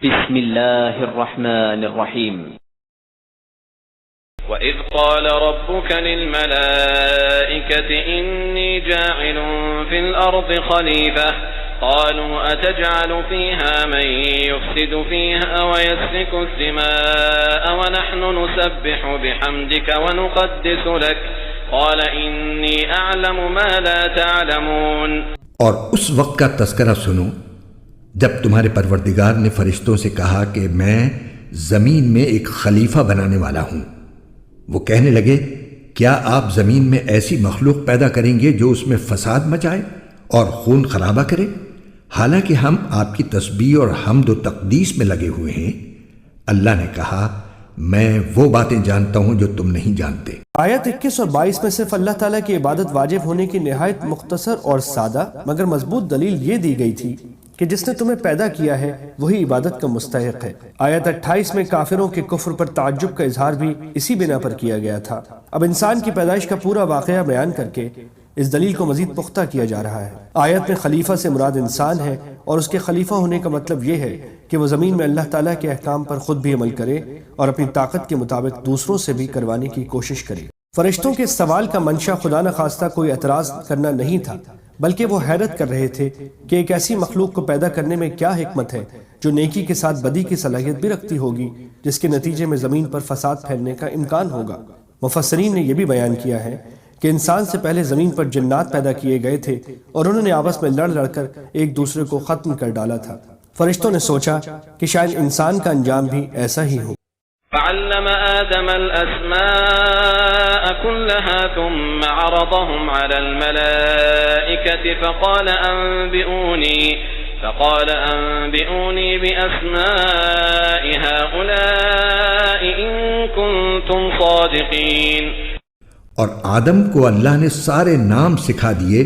بسم الله الرحمن الرحيم. وَإِذْ قَالَ رَبُّكَ لِلْمَلَائِكَةِ إِنِّي جَاعِلٌ فِي الْأَرْضِ خَلِيفَةً قَالُوا أَتَجْعَلُ فِيهَا مَن يُفْسِدُ فِيهَا وَيَسْفِكُ الدِّمَاءَ وَنَحْنُ نُسَبِّحُ بِحَمْدِكَ وَنُقَدِّسُ لَكَ قَالَ إِنِّي أَعْلَمُ مَا لَا تَعْلَمُونَ۔ اور اس وقت کا تذکرہ سنو جب تمہارے پروردگار نے فرشتوں سے کہا کہ میں زمین میں ایک خلیفہ بنانے والا ہوں۔ وہ کہنے لگے کیا آپ زمین میں ایسی مخلوق پیدا کریں گے جو اس میں فساد مچائے اور خون خرابہ کرے، حالانکہ ہم آپ کی تسبیح اور حمد و تقدیس میں لگے ہوئے ہیں۔ اللہ نے کہا میں وہ باتیں جانتا ہوں جو تم نہیں جانتے۔ آیت 21 اور 22 میں صرف اللہ تعالیٰ کی عبادت واجب ہونے کی نہایت مختصر اور سادہ مگر مضبوط دلیل یہ دی گئی تھی کہ جس نے تمہیں پیدا کیا ہے وہی عبادت کا مستحق ہے۔ آیت 28 میں کافروں کے کفر پر تعجب کا اظہار بھی اسی بنا پر کیا گیا تھا۔ اب انسان کی پیدائش کا پورا واقعہ بیان کر کے اس دلیل کو مزید پختہ کیا جا رہا ہے۔ آیت میں خلیفہ سے مراد انسان ہے اور اس کے خلیفہ ہونے کا مطلب یہ ہے کہ وہ زمین میں اللہ تعالیٰ کے احکام پر خود بھی عمل کرے اور اپنی طاقت کے مطابق دوسروں سے بھی کروانے کی کوشش کرے۔ فرشتوں کے سوال کا منشا خدا نخواستہ کوئی اعتراض کرنا نہیں تھا، بلکہ وہ حیرت کر رہے تھے کہ ایک ایسی مخلوق کو پیدا کرنے میں کیا حکمت ہے جو نیکی کے ساتھ بدی کی صلاحیت بھی رکھتی ہوگی، جس کے نتیجے میں زمین پر فساد پھیلنے کا امکان ہوگا۔ مفسرین نے یہ بھی بیان کیا ہے کہ انسان سے پہلے زمین پر جنات پیدا کیے گئے تھے اور انہوں نے آپس میں لڑ کر ایک دوسرے کو ختم کر ڈالا تھا۔ فرشتوں نے سوچا کہ شاید انسان کا انجام بھی ایسا ہی ہو۔ فعلم آدم الأسماء كلها ثم عرضهم على الملائكة فقال أنبئوني بأسماء هؤلاء إن كنتم صادقين۔ اور آدم کو اللہ نے سارے نام سکھا دیے،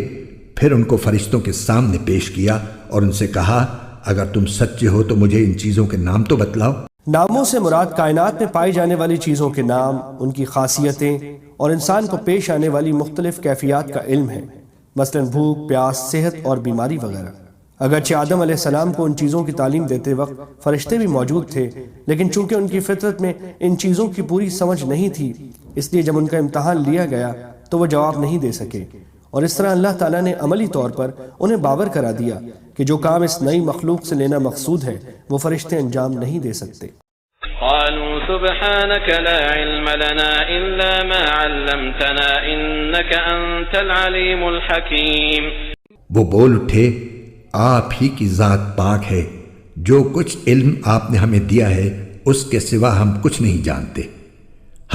پھر ان کو فرشتوں کے سامنے پیش کیا اور ان سے کہا اگر تم سچے ہو تو مجھے ان چیزوں کے نام تو بتلاؤ۔ ناموں سے مراد کائنات میں پائی جانے والی چیزوں کے نام، ان کی خاصیتیں اور انسان کو پیش آنے والی مختلف کیفیات کا علم ہے، مثلا بھوک، پیاس، صحت اور بیماری وغیرہ۔ اگرچہ آدم علیہ السلام کو ان چیزوں کی تعلیم دیتے وقت فرشتے بھی موجود تھے، لیکن چونکہ ان کی فطرت میں ان چیزوں کی پوری سمجھ نہیں تھی، اس لیے جب ان کا امتحان لیا گیا تو وہ جواب نہیں دے سکے، اور اس طرح اللہ تعالیٰ نے عملی طور پر انہیں باور کرا دیا کہ جو کام اس نئی مخلوق سے لینا مقصود ہے وہ فرشتے انجام نہیں دے سکتے۔ قالوا سبحانك لا علم لنا إلا ما علمتنا إنك أنت العليم الحكيم۔ وہ بول اٹھے آپ ہی کی ذات پاک ہے، جو کچھ علم آپ نے ہمیں دیا ہے اس کے سوا ہم کچھ نہیں جانتے،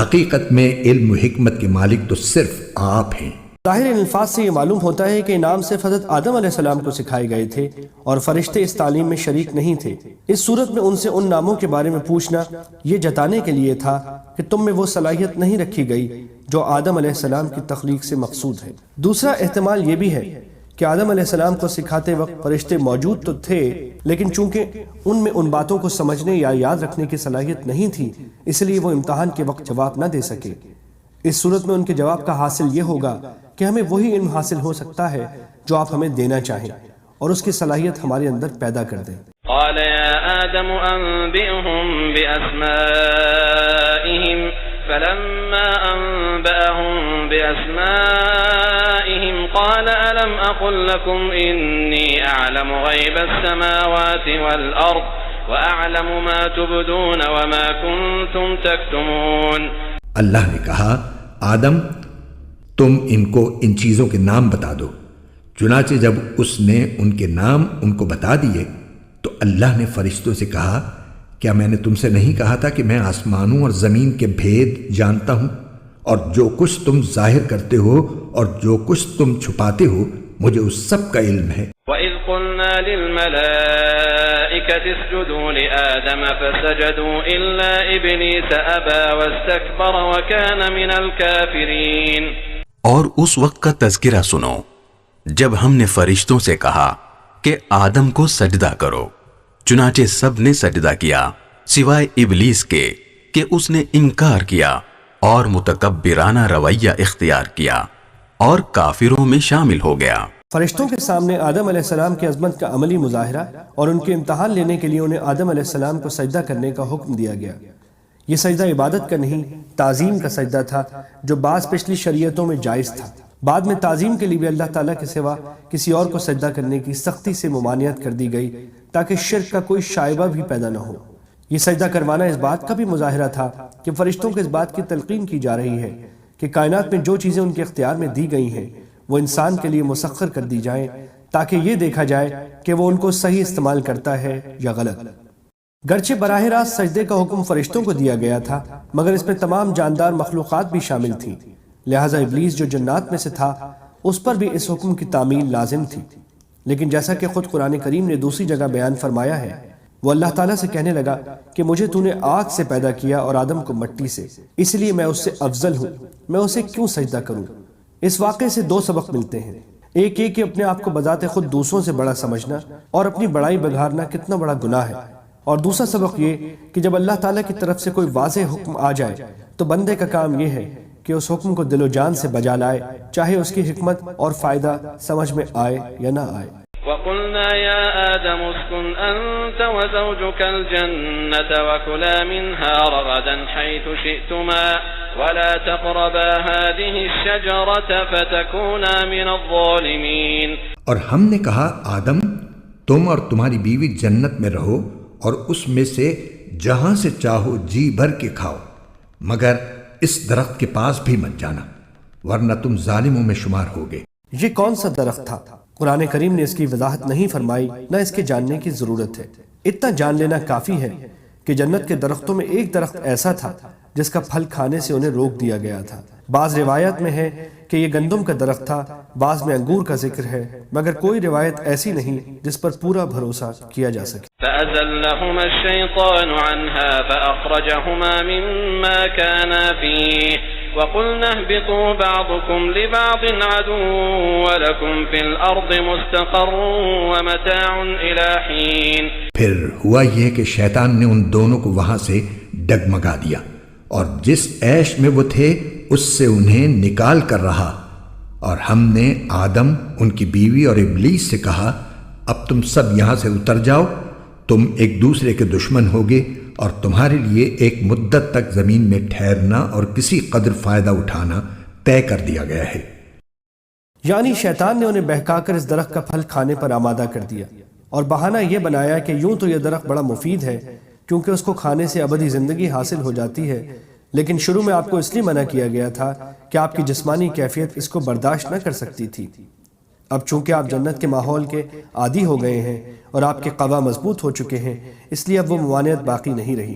حقیقت میں علم و حکمت کے مالک تو صرف آپ ہیں۔ ظاہر ان الفاظ سے یہ معلوم ہوتا ہے کہ نام صرف حضرت آدم علیہ السلام کو سکھائے گئے تھے اور فرشتے اس تعلیم میں شریک نہیں تھے۔ اس صورت میں ان سے ان ناموں کے بارے میں پوچھنا یہ جتانے کے لیے تھا کہ تم میں وہ صلاحیت نہیں رکھی گئی جو آدم علیہ السلام کی تخلیق سے مقصود ہے۔ دوسرا احتمال یہ بھی ہے کہ آدم علیہ السلام کو سکھاتے وقت فرشتے موجود تو تھے، لیکن چونکہ ان میں ان باتوں کو سمجھنے یا یاد رکھنے کی صلاحیت نہیں تھی، اس لیے وہ امتحان کے وقت جواب نہ دے سکے۔ اس صورت میں ان کے جواب کا حاصل یہ ہوگا کہ ہمیں وہی علم حاصل ہو سکتا ہے جو آپ ہمیں دینا چاہیں اور اس کی صلاحیت ہمارے اندر پیدا کر دیں۔ قال يا آدم أنبئهم بأسمائهم فلما أنبأهم بأسمائهم قال ألم أقل لكم إني أعلم غيب السماوات والأرض وأعلم ما تبدون وما كنتم تكتمون۔ اللہ نے کہا آدم تم ان کو ان چیزوں کے نام بتا دو۔ چنانچہ جب اس نے ان کے نام ان کو بتا دیے تو اللہ نے فرشتوں سے کہا کیا میں نے تم سے نہیں کہا تھا کہ میں آسمانوں اور زمین کے بھید جانتا ہوں، اور جو کچھ تم ظاہر کرتے ہو اور جو کچھ تم چھپاتے ہو مجھے اس سب کا علم ہے۔ وَإِذْ قُلْنَا لِلْمَلَائِكَةِ اسْجُدُوا لِآدَمَ فَسَجَدُوا إِلَّا إِبْلِيسَ أَبَى وَاسْتَكْبَرَ وَكَانَ مِنَ الْكَافِرِينَ۔ اور اس وقت کا تذکرہ سنو جب ہم نے فرشتوں سے کہا کہ آدم کو سجدہ کرو، چنانچہ سب نے سجدہ کیا سوائے ابلیس کے کہ اس نے انکار کیا اور متکبرانہ رویہ اختیار کیا اور کافروں میں شامل ہو گیا۔ فرشتوں کے سامنے آدم علیہ السلام کی عظمت کا عملی مظاہرہ اور ان کے امتحان لینے کے لیے انہیں آدم علیہ السلام کو سجدہ کرنے کا حکم دیا گیا۔ یہ سجدہ عبادت کا نہیں، تعظیم کا سجدہ تھا، جو بعض پچھلی شریعتوں میں جائز تھا۔ بعد میں تعظیم کے لیے بھی اللہ تعالیٰ کے سوا کسی اور کو سجدہ کرنے کی سختی سے ممانعت کر دی گئی تاکہ شرک کا کوئی شائبہ بھی پیدا نہ ہو۔ یہ سجدہ کروانا اس بات کا بھی مظاہرہ تھا کہ فرشتوں کو اس بات کی تلقین کی جا رہی ہے کہ کائنات میں جو چیزیں ان کے اختیار میں دی گئی ہیں وہ انسان کے لیے مسخر کر دی جائیں تاکہ یہ دیکھا جائے کہ وہ ان کو صحیح استعمال کرتا ہے یا غلط۔ گرچہ براہ راست سجدے کا حکم فرشتوں کو دیا گیا تھا، مگر اس میں تمام جاندار مخلوقات بھی شامل تھیں، لہٰذا ابلیس جو جنات میں سے تھا اس پر بھی اس حکم کی تعمیل لازم تھی۔ لیکن جیسا کہ خود قرآن کریم نے دوسری جگہ بیان فرمایا ہے، وہ اللہ تعالیٰ سے کہنے لگا کہ مجھے تو نے آگ سے پیدا کیا اور آدم کو مٹی سے، اس لیے میں اس سے افضل ہوں، میں اسے کیوں سجدہ کروں؟ اس واقعے سے دو سبق ملتے ہیں۔ ایک یہ کہ اپنے آپ کو بذات خود دوسروں سے بڑا سمجھنا اور اپنی بڑائی بگھارنا کتنا بڑا گناہ ہے، اور دوسرا سبق یہ کہ جب اللہ تعالیٰ کی طرف سے کوئی واضح حکم آ جائے تو بندے کا کام یہ ہے کہ اس حکم کو دل و جان سے بجا لائے، چاہے اس کی حکمت اور فائدہ سمجھ میں آئے یا نہ آئے۔ وَقُلْنَا يَا آدَمُ اسْكُنْ أَنْتَ وَزَوْجُكَ الْجَنَّةَ وَكُلَا مِنْهَا رَغَدًا حَيْثُ شِئْتُمَا وَلَا تَقْرَبَا هَذِهِ الشَّجَرَةَ فَتَكُونَا مِنَ الظَّالِمِينَ۔ اور ہم نے کہا آدم تم اور تمہاری بیوی جنت میں رہو اور اس میں سے جہاں سے چاہو جی بھر کے کھاؤ، مگر اس درخت کے پاس بھی مت جانا ورنہ تم ظالموں میں شمار ہوگے۔ یہ کون سا درخت تھا؟ قرآن کریم نے اس کی وضاحت نہیں فرمائی، نہ اس کے جاننے کی ضرورت ہے۔ اتنا جان لینا کافی ہے کہ جنت کے درختوں میں ایک درخت ایسا تھا جس کا پھل کھانے سے انہیں روک دیا گیا تھا۔ بعض روایت میں ہے کہ یہ گندم کا درخت تھا، بعض میں انگور کا ذکر ہے، مگر کوئی روایت ایسی نہیں جس پر پورا بھروسہ کیا جا سکے۔ فَأَزَلَّهُمَا الشَّيْطَانُ عَنْهَا فَأَخْرَجَهُمَا مِمَّا كَانَا فِيهِ وَقُلْنَا اهْبِطُوا بَعْضُكُمْ لِبَعْضٍ عَدُوٌّ وَلَكُمْ فِي الْأَرْضِ مُسْتَقَرٌّ وَمَتَاعٌ إِلَى حِينٍ۔ پھر ہوا یہ کہ شیطان نے ان دونوں کو وہاں سے ڈگمگا دیا اور جس عیش میں وہ تھے اس سے انہیں نکال کر رہا، اور ہم نے آدم، ان کی بیوی اور ابلیس سے کہا اب تم سب یہاں سے اتر جاؤ، تم ایک دوسرے کے دشمن ہوگے اور تمہارے لیے ایک مدت تک زمین میں ٹھہرنا اور کسی قدر فائدہ اٹھانا طے کر دیا گیا ہے۔ یعنی شیطان نے انہیں بہکا کر اس درخت کا پھل کھانے پر آمادہ کر دیا اور بہانہ یہ بنایا کہ یوں تو یہ درخت بڑا مفید ہے کیونکہ اس کو کھانے سے ابدی زندگی حاصل ہو جاتی ہے، لیکن شروع میں آپ کو اس لیے منع کیا گیا تھا کہ آپ کی جسمانی کیفیت اس کو برداشت نہ کر سکتی تھی۔ اب چونکہ آپ جنت کے ماحول کے عادی ہو گئے ہیں اور آپ کے قوا مضبوط ہو چکے ہیں، اس لیے اب وہ ممانعت باقی نہیں رہی۔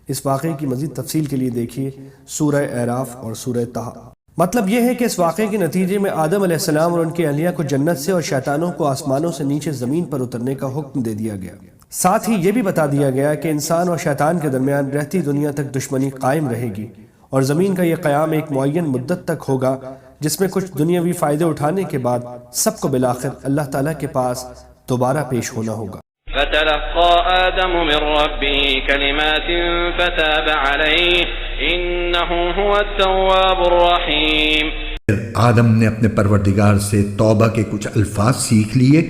اس واقعے کی مزید تفصیل کے لیے دیکھیے سورہ اعراف اور سورہ طہ۔ مطلب یہ ہے کہ اس واقعے کے نتیجے میں آدم علیہ السلام اور ان کی اہلیہ کو جنت سے اور شیطانوں کو آسمانوں سے نیچے زمین پر اترنے کا حکم دے دیا گیا۔ ساتھ ہی یہ بھی بتا دیا گیا کہ انسان اور شیطان کے درمیان رہتی دنیا تک دشمنی قائم رہے گی اور زمین کا یہ قیام ایک معین مدت تک ہوگا جس میں کچھ دنیاوی فائدے اٹھانے کے بعد سب کو بالآخر اللہ تعالیٰ کے پاس دوبارہ پیش ہونا ہوگا۔ فَتَلَقَّى آدَمُ مِن رَّبِّهِ كَلِمَاتٍ فَتَابَ عَلَيْهِ إِنَّهُ هُوَ التَّوَّابُ الرَّحِيمُ۔ پھر آدم نے اپنے پروردگار سے توبہ کے کچھ الفاظ سیکھ لیے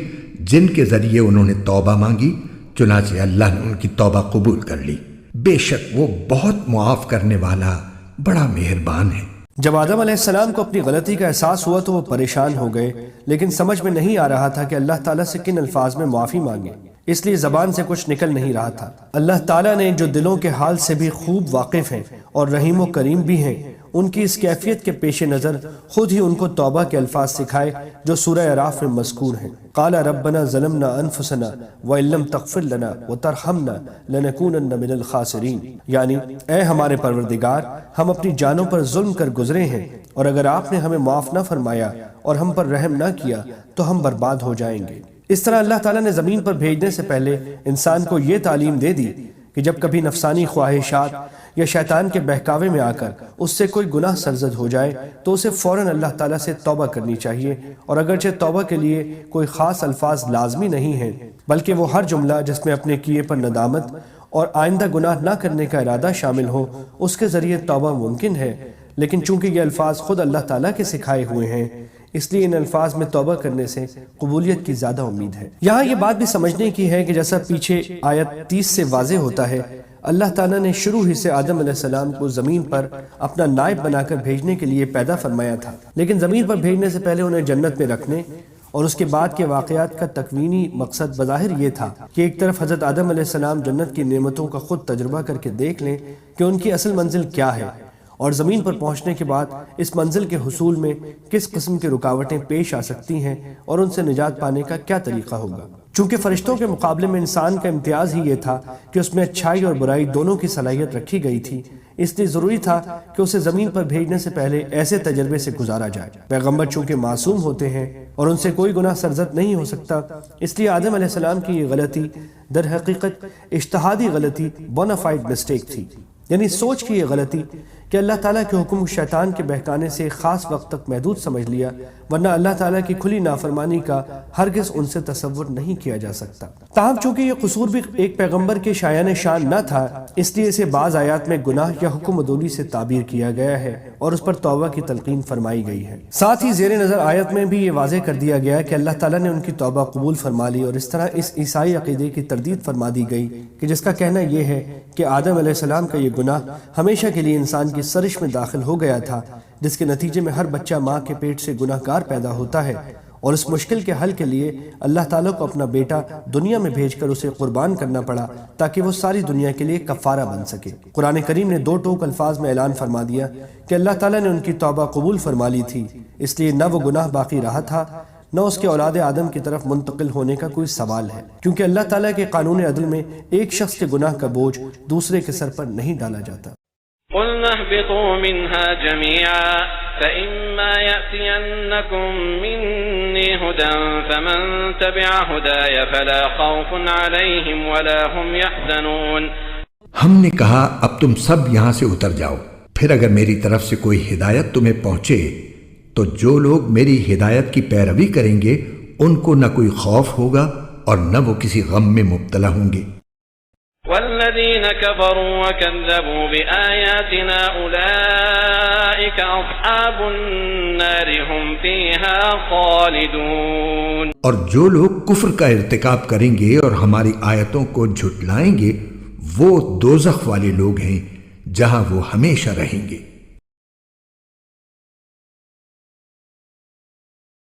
جن کے ذریعے انہوں نے توبہ مانگی، چنانچہ اللہ نے ان کی توبہ قبول کر لی، بے شک وہ بہت معاف کرنے والا بڑا مہربان ہے۔ جب آدم علیہ السلام کو اپنی غلطی کا احساس ہوا تو وہ پریشان ہو گئے، لیکن سمجھ میں نہیں آ رہا تھا کہ اللہ تعالیٰ سے کن الفاظ میں معافی مانگے، اس لیے زبان سے کچھ نکل نہیں رہا تھا۔ اللہ تعالیٰ نے جو دلوں کے حال سے بھی خوب واقف ہیں اور رحیم و کریم بھی ہیں، ان کی اس کیفیت کے پیش نظر خود ہی ان کو توبہ کے الفاظ سکھائے جو سورہ اعراف میں مذکور ہیں۔ قال ربنا ظلمنا انفسنا وان لم تغفر لنا وترحمنا لنکونن من الخاسرین، یعنی اے ہمارے پروردگار، ہم اپنی جانوں پر ظلم کر گزرے ہیں اور اگر آپ نے ہمیں معاف نہ فرمایا اور ہم پر رحم نہ کیا تو ہم برباد ہو جائیں گے۔ اس طرح اللہ تعالیٰ نے زمین پر بھیجنے سے پہلے انسان کو یہ تعلیم دے دی کہ جب کبھی نفسانی خواہشات یا شیطان کے بہکاوے میں آ کر اس سے کوئی گناہ سرزد ہو جائے تو اسے فوراً اللہ تعالیٰ سے توبہ کرنی چاہیے، اور اگرچہ توبہ کے لیے کوئی خاص الفاظ لازمی نہیں ہیں، بلکہ وہ ہر جملہ جس میں اپنے کیے پر ندامت اور آئندہ گناہ نہ کرنے کا ارادہ شامل ہو اس کے ذریعے توبہ ممکن ہے، لیکن چونکہ یہ الفاظ خود اللہ تعالیٰ کے سکھائے ہوئے ہیں اس لیے ان الفاظ میں توبہ کرنے سے قبولیت کی زیادہ امید ہے۔ یہاں یہ بات بھی سمجھنے کی ہے کہ جیسا پیچھے آیت 30 سے واضح ہوتا ہے، اللہ تعالیٰ نے شروع ہی سے آدم علیہ السلام کو زمین پر اپنا نائب بنا کر بھیجنے کے لیے پیدا فرمایا تھا، لیکن زمین پر بھیجنے سے پہلے انہیں جنت میں رکھنے اور اس کے بعد کے واقعات کا تکوینی مقصد بظاہر یہ تھا کہ ایک طرف حضرت آدم علیہ السلام جنت کی نعمتوں کا خود تجربہ کر کے دیکھ لیں کہ ان کی اصل منزل کیا ہے، اور زمین پر پہنچنے کے بعد اس منزل کے حصول میں کس قسم کی رکاوٹیں پیش آ سکتی ہیں اور ان سے نجات پانے کا کیا طریقہ ہوگا۔ چونکہ فرشتوں کے مقابلے میں انسان کا امتیاز ہی یہ تھا کہ اس میں اچھائی اور برائی دونوں کی صلاحیت رکھی گئی تھی، اس لیے ضروری تھا کہ اسے زمین پر بھیجنے سے پہلے ایسے تجربے سے گزارا جائے۔ پیغمبر چونکہ معصوم ہوتے ہیں اور ان سے کوئی گناہ سرزد نہیں ہو سکتا، اس لیے آدم علیہ السلام کی یہ غلطی در حقیقت اجتہادی غلطی، بونافائیڈ مسٹیک تھی، یعنی سوچ کی یہ غلطی کہ اللہ تعالیٰ کے حکم شیطان کے بہکانے سے ایک خاص وقت تک محدود سمجھ لیا، ورنہ اللہ تعالیٰ کی کھلی نافرمانی کا ہرگز ان سے تصور نہیں کیا جا سکتا۔ تاہم چونکہ یہ قصور بھی ایک پیغمبر کے شایان شان نہ تھا، اس لیے اسے بعض آیات میں گناہ یا حکم عدولی سے تعبیر کیا گیا ہے اور اس پر توبہ کی تلقین فرمائی گئی ہے۔ ساتھ ہی زیر نظر آیت میں بھی یہ واضح کر دیا گیا کہ اللہ تعالیٰ نے ان کی توبہ قبول فرما لی، اور اس طرح اس عیسائی عقیدے کی تردید فرما دی گئی کہ جس کا کہنا یہ ہے کہ آدم علیہ السلام کا یہ گناہ ہمیشہ کے لیے انسان کی سرش میں داخل ہو گیا تھا، جس کے نتیجے میں ہر بچہ ماں کے پیٹ سے گناہ گار پیدا ہوتا ہے، اور اس مشکل کے حل کے لیے اللہ تعالیٰ کو اپنا بیٹا دنیا میں بھیج کر اسے قربان کرنا پڑا تاکہ وہ ساری دنیا کے لیے کفارہ بن سکے۔ قرآن کریم نے دو ٹوک الفاظ میں اعلان فرما دیا کہ اللہ تعالیٰ نے ان کی توبہ قبول فرما لی تھی، اس لیے نہ وہ گناہ باقی رہا تھا، نہ اس کے اولاد آدم کی طرف منتقل ہونے کا کوئی سوال ہے، کیونکہ اللہ تعالیٰ کے قانون عدل میں ایک شخص کے گناہ کا بوجھ دوسرے کے سر پر نہیں ڈالا جاتا۔ قُلْنَا اهْبِطُوا مِنْهَا جَمِيعًا فَإِمَّا يَأْتِيَنَّكُمْ مِنِّي هُدًى فَمَنْ تَبِعَ هُدَايَ فَلَا خَوْفٌ عَلَيْهِمْ وَلَا هُمْ يَحْزَنُونَ۔ ہم نے کہا اب تم سب یہاں سے اتر جاؤ، پھر اگر میری طرف سے کوئی ہدایت تمہیں پہنچے تو جو لوگ میری ہدایت کی پیروی کریں گے ان کو نہ کوئی خوف ہوگا اور نہ وہ کسی غم میں مبتلا ہوں گے۔ والذين كفروا وكذبوا بآياتنا أولئك أصحاب النار هم فيها خالدون۔ اور جو لوگ کفر کا ارتکاب کریں گے اور ہماری آیتوں کو جھٹلائیں گے وہ دوزخ والے لوگ ہیں جہاں وہ ہمیشہ رہیں گے۔